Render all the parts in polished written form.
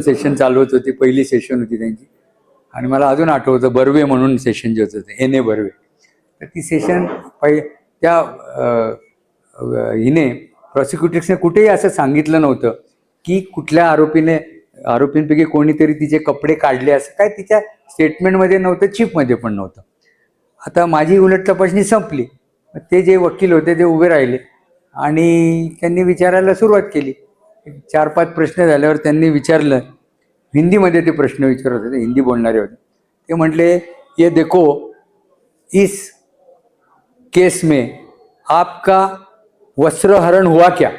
Session चालवत होती, पहिली सेशन होती त्यांची. आणि मला अजून आठवतं बर्वे म्हणून सेशन जे होतं ते एन ए बर्वे. तर ती सेशन त्या हिने प्रॉसिक्युटर्सने कुठेही असं सांगितलं नव्हतं की कुठल्या आरोपींपैकी कोणीतरी तिचे कपडे काढले, असं काय तिच्या स्टेटमेंटमध्ये नव्हतं, चीफमध्ये पण नव्हतं. आता माझी उलट तपासणी संपली. ते जे वकील होते ते उभे राहिले आणि त्यांनी विचारायला सुरुवात केली. 4-5 प्रश्न झाल्यावर त्यांनी विचारलं, हिंदीमध्ये ते प्रश्न विचारत होते, हिंदी बोलणारे होते. ते म्हटले, ये देखो इस केस में आपका वस्त्रहरण हुआ क्या.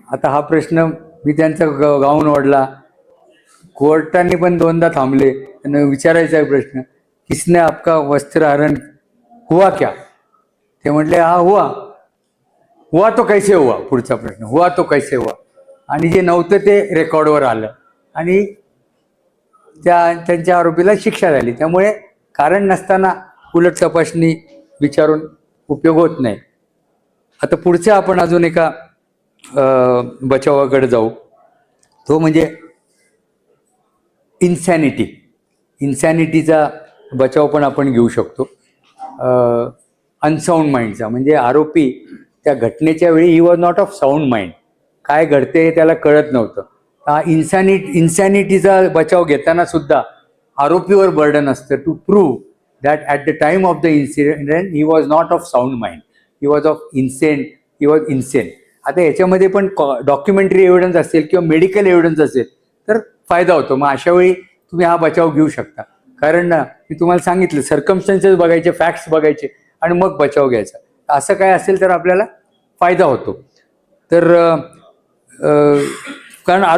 आता हा प्रश्न मी त्यांचा गाऊन ओढला. कोर्टाने पण दोनदा थांबले. त्यांना विचारायचा आहे प्रश्न, किसने आपका वस्त्रहरण हुआ क्या. ते म्हटले हा हुआ. हुआ तो कैसे हुआ. पुढचा प्रश्न, हुआ तो कैसे हुआ. आणि जे नव्हतं ते रेकॉर्डवर आलं आणि त्यांच्या आरोपीला शिक्षा झाली. त्यामुळे कारण नसताना उलट तपासणी विचारून उपयोग होत नाही. आता पुढचे आपण अजून एका बचावाकडे जाऊ. तो म्हणजे इन्सॅनिटी. इन्सॅनिटीचा बचाव पण आपण घेऊ शकतो. अनसाऊंड माइंडचा, म्हणजे आरोपी त्या घटनेच्या वेळी ही was not of sound mind. काय घडते हे त्याला कळत नव्हतं. हा इन्सॅनिटीचा बचाव घेताना सुद्धा आरोपीवर बर्डन असतं to prove that at the time of the incident he was not of sound mind, he was of he was insane. आता याच्यामध्ये पण डॉक्युमेंटरी एव्हिडन्स असेल किंवा मेडिकल एव्हिडन्स असेल तर फायदा होतो. मग अशा वेळी तुम्ही हा बचाव घेऊ शकता. कारण मी तुम्हाला सांगितलं, सर्कमस्टन्सेस बघायचे, फॅक्ट्स बघायचे आणि मग बचाव घ्यायचा. असं काय असेल तर आपल्याला फायदा होतो. तर कारण आरोप